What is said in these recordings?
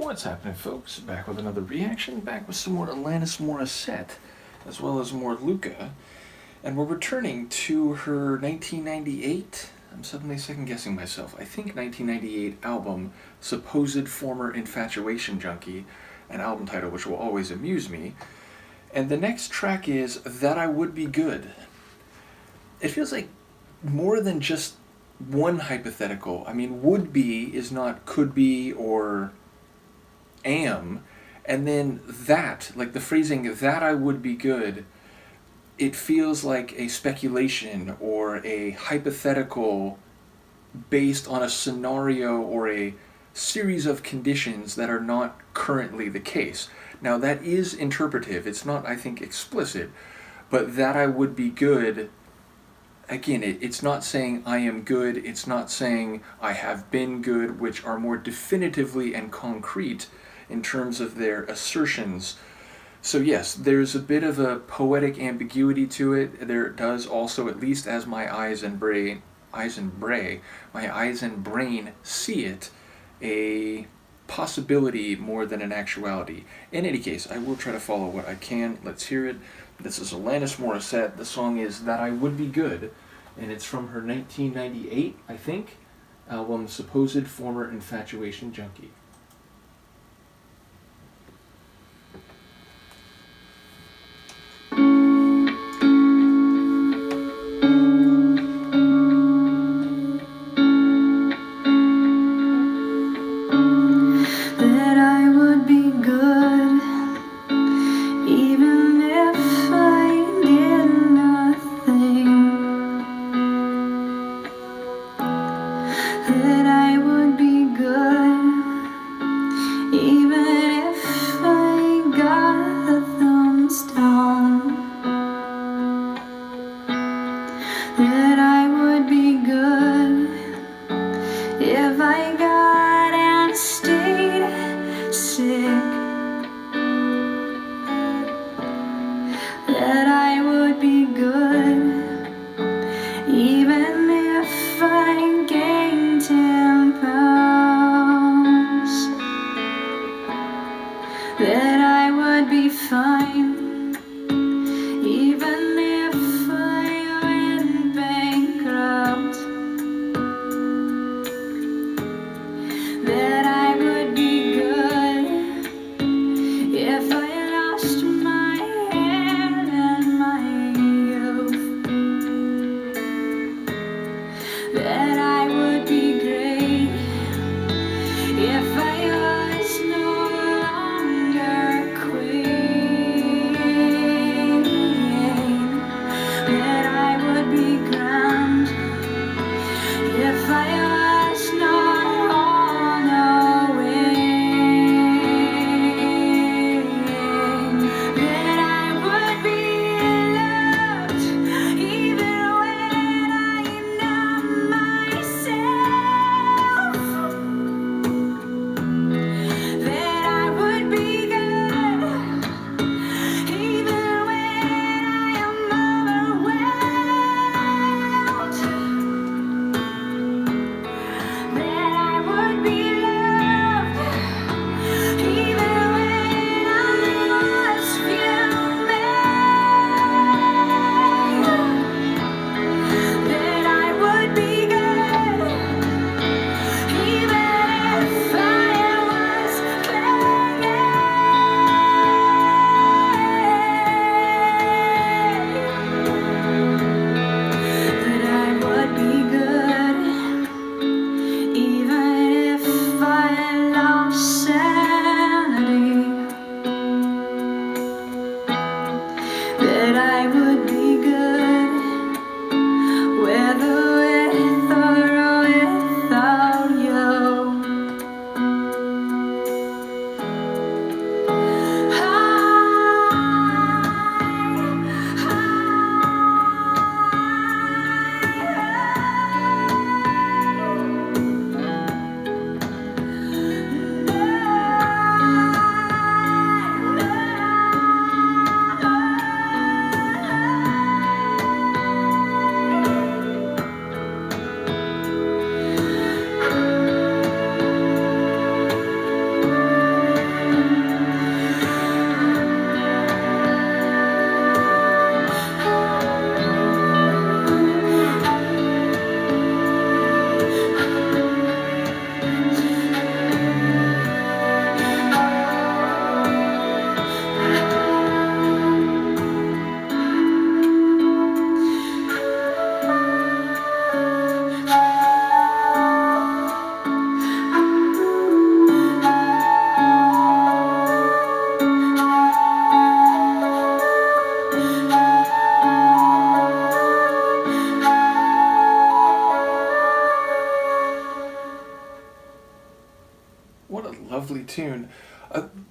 What's happening, folks? Back with another reaction, back with some more Alanis Morissette, as well as more Luca. And we're returning to her 1998, I'm suddenly second-guessing myself, I think 1998 album, Supposed Former Infatuation Junkie, an album title which will always amuse me. And the next track is That I Would Be Good. It feels like more than just one hypothetical. I mean, would be is not could be or am, and then that, like the phrasing that I would be good, it feels like a speculation or a hypothetical based on a scenario or a series of conditions that are not currently the case. Now that is interpretive, it's not, I think, explicit, but that I would be good, again, it's not saying I am good, it's not saying I have been good, which are more definitively and concrete in terms of their assertions. So yes, there's a bit of a poetic ambiguity to it. There does also, at least as my eyes and brain see it, a possibility more than an actuality. In any case, I will try to follow what I can. Let's hear it. This is Alanis Morissette. The song is That I Would Be Good, and it's from her 1998, I think, album Supposed Former Infatuation Junkie. That I would be good if I got and stayed sick. That I would be good even if I gained 10 pounds. That I would be fine even if that I would be good if I lost my head and my youth. That I would be great if I was no longer queen. tune.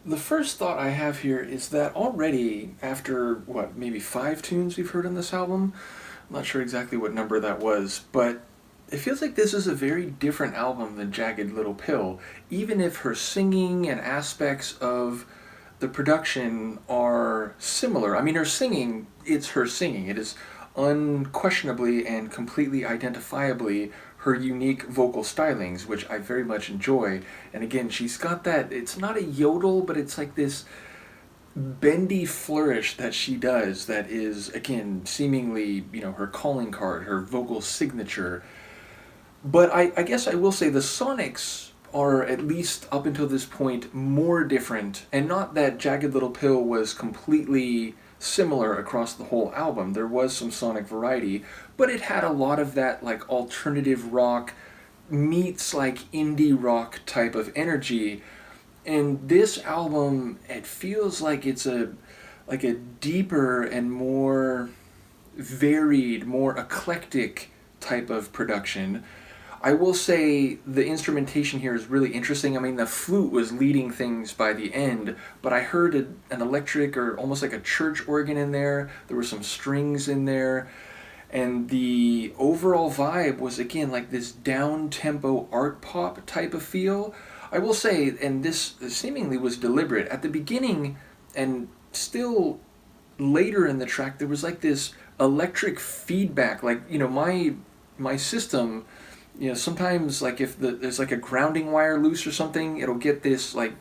The first thought I have here is that already, after, what, maybe 5 tunes we've heard on this album? I'm not sure exactly what number that was, but it feels like this is a very different album than Jagged Little Pill, even if her singing and aspects of the production are similar. I mean, her singing, it's her singing. It is unquestionably and completely identifiably her unique vocal stylings, which I very much enjoy. And again, she's got that, it's not a yodel, but it's like this bendy flourish that she does that is, again, seemingly, her calling card, her vocal signature. But I guess I will say the sonics are, at least up until this point, more different. And not that Jagged Little Pill was completely similar across the whole album. There was some sonic variety, but it had a lot of that like alternative rock meets like indie rock type of energy. And this album, it feels like it's a deeper and more varied, more eclectic type of production. I will say the instrumentation here is really interesting. I mean, the flute was leading things by the end, but I heard an electric or almost like a church organ in there. There were some strings in there. And the overall vibe was, again, like this down-tempo art pop type of feel. I will say, and this seemingly was deliberate, at the beginning and still later in the track, there was like this electric feedback. Like, my system, sometimes like if there's like a grounding wire loose or something, it'll get this like,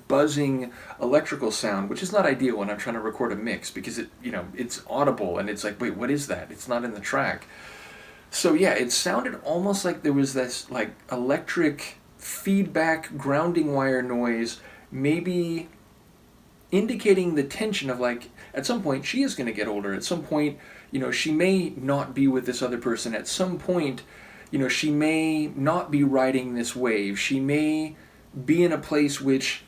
buzzing electrical sound, which is not ideal when I'm trying to record a mix because it's audible and it's like, wait, what is that? It's not in the track. So yeah, it sounded almost like there was this like electric feedback grounding wire noise, maybe indicating the tension of like, at some point she is going to get older. At some point, she may not be with this other person. At some point, she may not be riding this wave. She may be in a place which,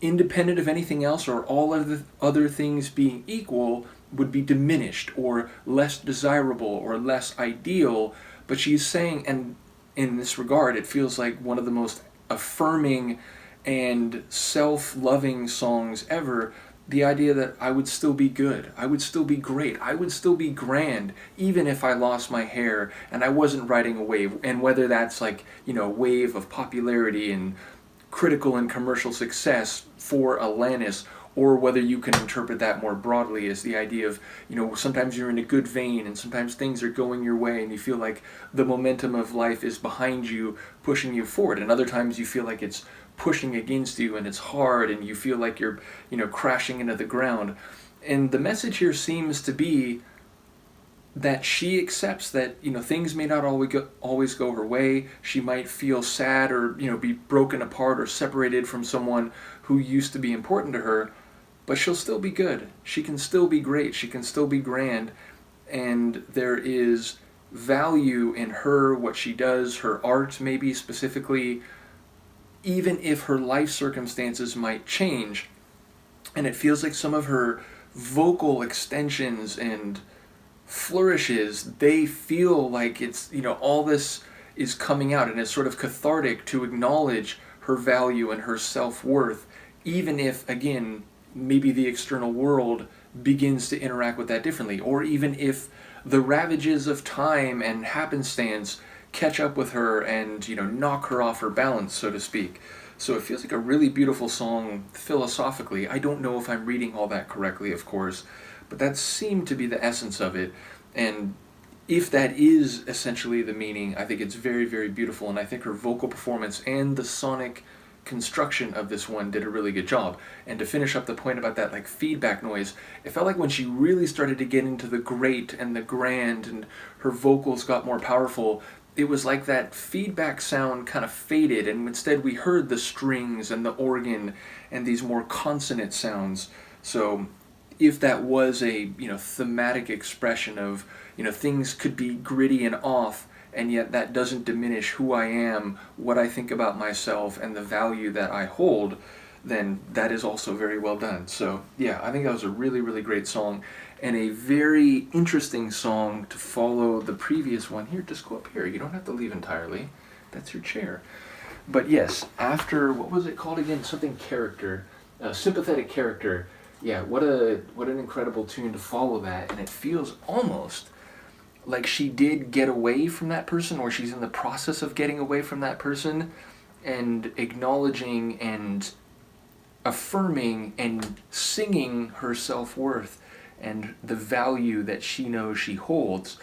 independent of anything else or all of the other things being equal, would be diminished or less desirable or less ideal. But she's saying, and in this regard, it feels like one of the most affirming and self-loving songs ever. The idea that I would still be good, I would still be great, I would still be grand, even if I lost my hair and I wasn't riding a wave. And whether that's like, wave of popularity and critical and commercial success for Alanis, or whether you can interpret that more broadly as the idea of, sometimes you're in a good vein and sometimes things are going your way and you feel like the momentum of life is behind you, pushing you forward. And other times you feel like it's pushing against you and it's hard and you feel like you're, crashing into the ground. And the message here seems to be that she accepts that, things may not always go her way. She might feel sad or, be broken apart or separated from someone who used to be important to her, but she'll still be good. She can still be great. She can still be grand. And there is value in her, what she does, her art maybe specifically, even if her life circumstances might change. And it feels like some of her vocal extensions and flourishes, they feel like it's, all this is coming out and it's sort of cathartic to acknowledge her value and her self-worth, even if, again, maybe the external world begins to interact with that differently, or even if the ravages of time and happenstance catch up with her and, knock her off her balance, so to speak. So it feels like a really beautiful song philosophically. I don't know if I'm reading all that correctly, of course, but that seemed to be the essence of it. And if that is essentially the meaning, I think it's very, very beautiful, and I think her vocal performance and the sonic construction of this one did a really good job. And to finish up the point about that like feedback noise, it felt like when she really started to get into the great and the grand and her vocals got more powerful, it was like that feedback sound kind of faded, and instead we heard the strings and the organ and these more consonant sounds. So if that was a thematic expression of things could be gritty and off, and yet that doesn't diminish who I am, what I think about myself, and the value that I hold, then that is also very well done. So yeah, I think that was a really, really great song, and a very interesting song to follow the previous one. Here, just go up here. You don't have to leave entirely. That's your chair. But yes, after, what was it called again? Something character, sympathetic character. Yeah, what an incredible tune to follow that, and it feels almost like she did get away from that person, or she's in the process of getting away from that person, and acknowledging and affirming and singing her self-worth and the value that she knows she holds.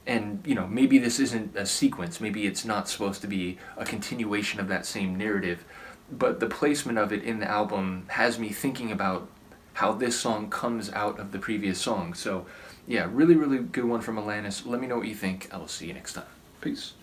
And maybe this isn't a sequence, maybe it's not supposed to be a continuation of that same narrative, but the placement of it in the album has me thinking about how this song comes out of the previous song. So yeah, really, really good one from Alanis. Let me know what you think. I will see you next time. Peace.